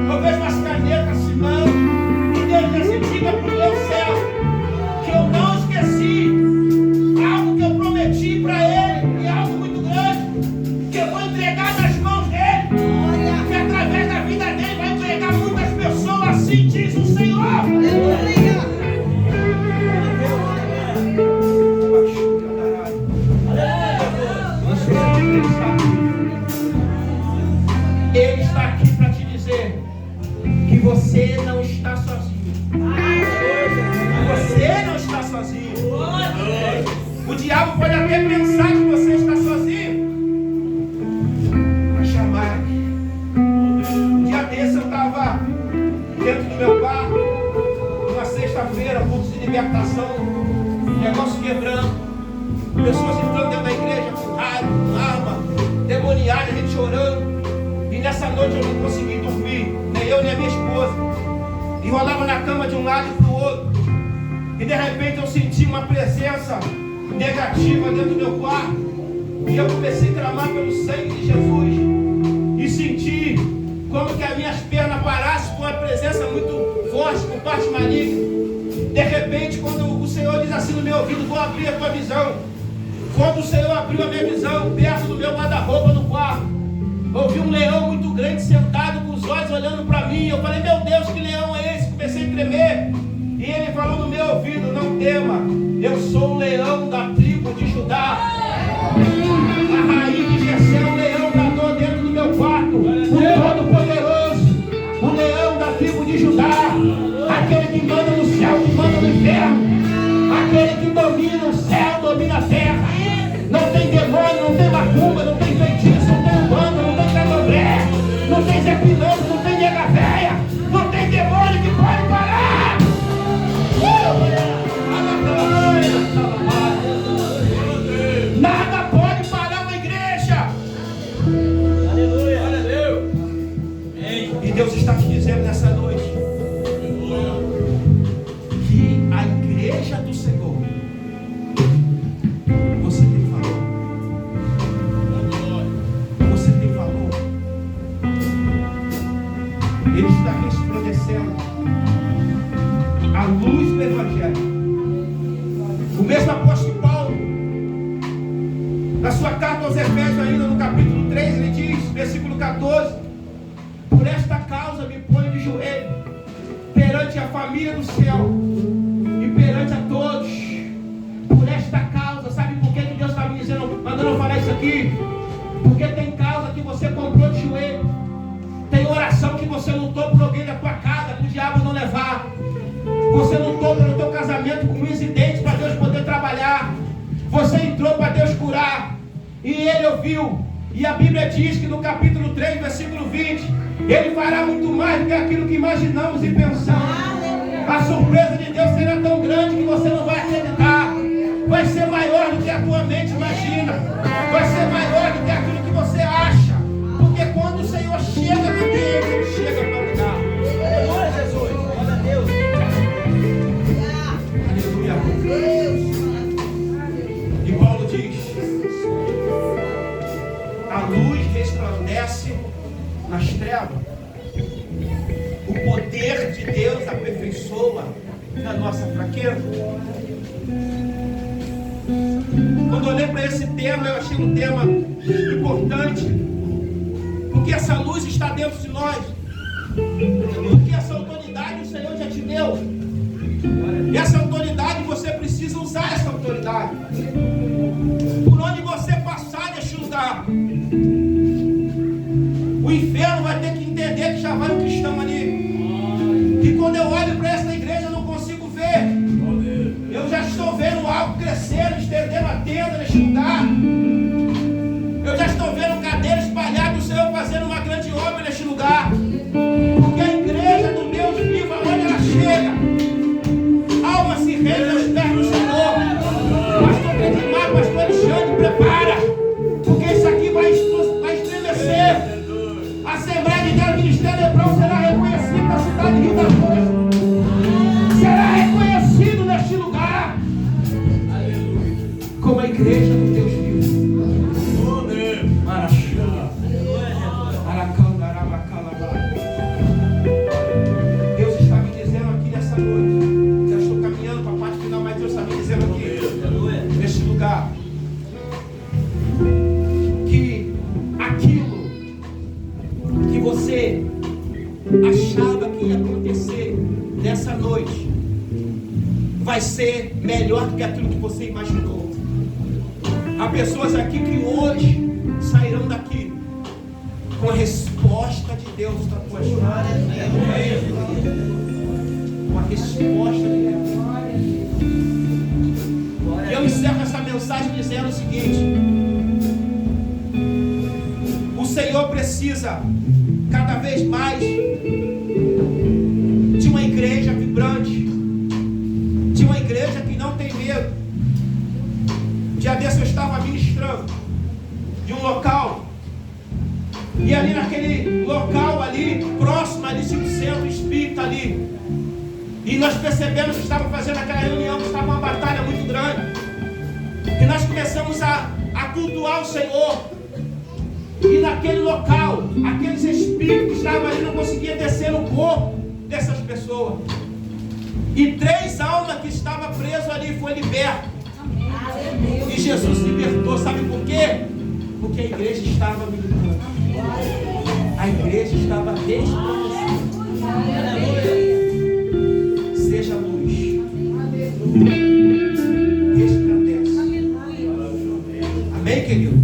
eu vejo umas canetas assinando e Deus diz assim, diga para o meu céu que eu não esqueci algo que eu prometi para ele e algo muito grande que eu vou entregar nas mãos dele, que através da vida dele vai entregar muitas pessoas, assim diz o Senhor. Ele está aqui para te dizer que você não está sozinho. Você não está sozinho. O diabo pode até pensar que você está sozinho. Vai chamar. Um dia desse eu estava dentro do meu carro, uma sexta-feira, culto de libertação, negócio quebrando, pessoas entrando dentro da igreja. nessa noite eu não consegui dormir, nem eu nem a minha esposa. Enrolava na cama de um lado e para o outro. E de repente eu senti uma presença negativa dentro do meu quarto. E eu comecei a clamar pelo sangue de Jesus. E senti como que as minhas pernas parassem com uma presença muito forte, com parte maligna. De repente, quando o Senhor diz assim no meu ouvido: vou abrir a tua visão. Quando o Senhor abriu a minha visão, perto do meu guarda-roupa no quarto, eu vi um leão muito grande sentado com os olhos olhando para mim. Eu falei: meu Deus, que leão é esse? Comecei a tremer. E ele falou no meu ouvido: não tema, eu sou o leão da tribo de Judá. A raiz de Jessé, o leão bradou dentro do meu quarto. O Todo-Poderoso, o leão da tribo de Judá. Aquele que manda no céu, que manda no inferno. Aquele que domina o céu, domina a terra. Não tem demônio, não tem macumba, não tem feitiço, não tem umbanda, não tem candomblé, não tem Zé Piloto, não tem nega véia, não tem demônio que pode parar. Nada pode parar uma igreja. Aleluia, aleluia. E Deus está te dizendo nessa noite que a igreja do Senhor, você tem valor. Você tem valor. Ele está resplandecendo a luz do Evangelho. O mesmo apóstolo Paulo, na sua carta aos Efésios, ainda no capítulo 3, ele diz, versículo 14: por esta causa me ponho de joelho perante a família do céu e perante a todos. Por esta causa, sabe por que Deus está me dizendo, mandando eu falar isso aqui? Porque tem causa que você comprou de joelho. Tem oração que você lutou por alguém da tua casa, para o diabo não levar. Você lutou pelo teu casamento com unhas e dentes para Deus poder trabalhar. Você entrou para Deus curar. E Ele ouviu. E a Bíblia diz que no capítulo 3, versículo 20, Ele fará muito mais do que aquilo que imaginamos e pensamos. A surpresa de Deus será tão grande que você não vai acreditar. Vai ser maior do que a tua mente imagina. Vai ser maior do que aquilo que você acha. Porque quando o Senhor chega no ambiente, Ele chega para mudar. Aleluia, Jesus. Glória a Deus. Aleluia. E Paulo diz: a luz resplandece nas trevas. O poder de Deus aperfeiçoa na nossa fraqueza. Quando eu olhei para esse tema, eu achei um tema importante, porque essa luz está dentro de nós, porque essa autoridade o Senhor já te deu, e essa autoridade você precisa usar essa autoridade. Por onde você passar neste lugar, o inferno vai ter que entender que já vai um cristão ali. E quando eu olho para essa igreja, eu não consigo ver. Eu já estou vendo algo crescendo, estendendo a tenda neste lugar. Eu já estou vendo cadeiras espalhadas, o Senhor fazendo uma grande obra neste lugar. Porque a igreja do Deus vivo, onde ela chega, alma se rende aos pés do Senhor. Pastor Pedimar, pastor Alexandre, prepara, porque isso aqui vai estremecer. A Assembleia de Deus, Ministério Hebreu será reconhecido na cidade de Rio das Cruzes. Será reconhecido neste lugar como a igreja do Deus vivo. Deus está me dizendo aqui nessa noite, já estou caminhando para a parte final, mas Deus está me dizendo aqui neste lugar que aquilo que você achava que ia acontecer nessa noite vai ser melhor do que aquilo que você imaginou. Há pessoas aqui que hoje sairão daqui com a resposta de Deus para a tua história. Com a resposta de Deus. E eu encerro essa mensagem dizendo o seguinte: o Senhor precisa cada vez mais de uma igreja vibrante, de uma igreja que não tem medo. Dia desse eu estava ministrando de um local E ali naquele local ali, próximo ali, tinha um centro espírita ali. E nós percebemos que estava fazendo aquela reunião, que estava uma batalha muito grande. E nós começamos a cultuar o Senhor. E naquele local, aqueles espíritos que estavam ali não conseguiam descer no corpo dessas pessoas. E 3 almas que estavam presas ali foi liberto. E Jesus libertou, sabe por quê? Porque a igreja estava militando. A igreja estava resplandecendo. Seja luz. Resplandece. Amém, querido?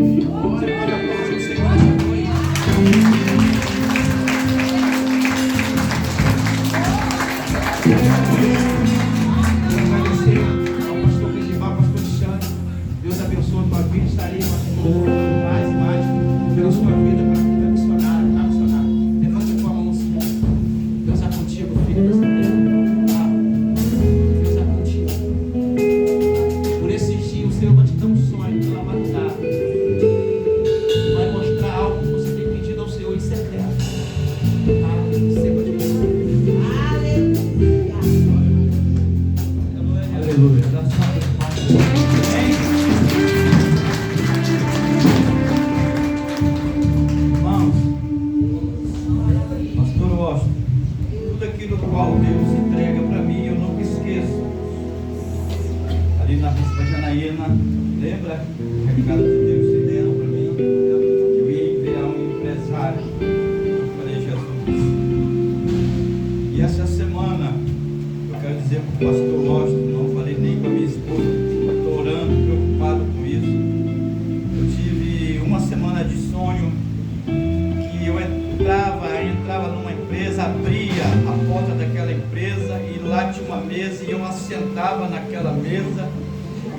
Você pode aplaudir o Senhor nessa noite. Agradecer ao pastor Bendival, pastor Alexandre. Deus abençoe a tua vida. Estarei mais e mais pela sua vida para a missionária. Levante a tua mão, Senhor. Deus é contigo, filho dessa terra. Deus é contigo. Por esses dias o Senhor vai te dar um sonho pela madrugada. Vai mostrar algo que você tem pedido ao Senhor em secreto. Receba de Deus. Aleluia. Dá salve de palmas. Irmãos, pastor Washington, tudo aquilo qual Deus entrega para mim, eu nunca esqueço. Ali na Bispa Janaína, lembra? O recado de Deus se deram para mim. Eu ia enviar um empresário. Eu falei, Jesus. E essa semana, eu quero dizer para o pastor Washington, não falei nem com a minha esposa, estou orando, preocupado com isso. Eu tive uma semana de sonho que eu entrava numa empresa, abria a porta daquela empresa e lá tinha uma mesa e eu assentava naquela mesa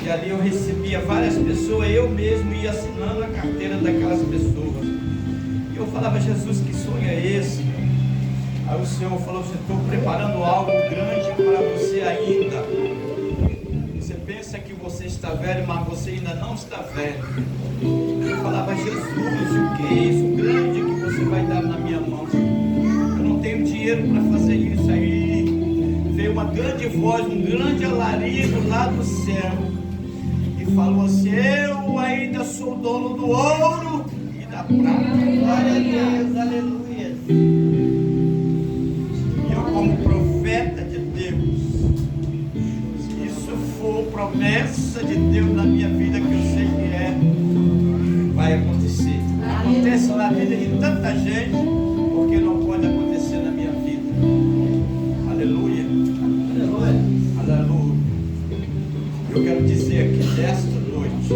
e ali eu recebia várias pessoas, eu mesmo ia assinando a carteira daquelas pessoas. E eu falava, Jesus, que sonho é esse? Aí o Senhor falou assim, estou preparando algo grande para você ainda. Você pensa que você está velho, mas você ainda não está velho. Eu falava, Jesus, o que é isso grande que você vai dar na minha mão? Eu não tenho dinheiro para fazer isso. Aí veio uma grande voz, um grande alarido lá do céu e falou assim, eu ainda sou dono do ouro e da prata. Glória a Deus, aleluia. E eu como profeta de Deus, se isso for promessa de Deus na minha vida, que eu sei que é, vai acontecer. Acontece na vida de tanta gente, porque não pode acontecer na minha vida. Aleluia. Aleluia. Aleluia. Eu quero dizer aqui desta noite,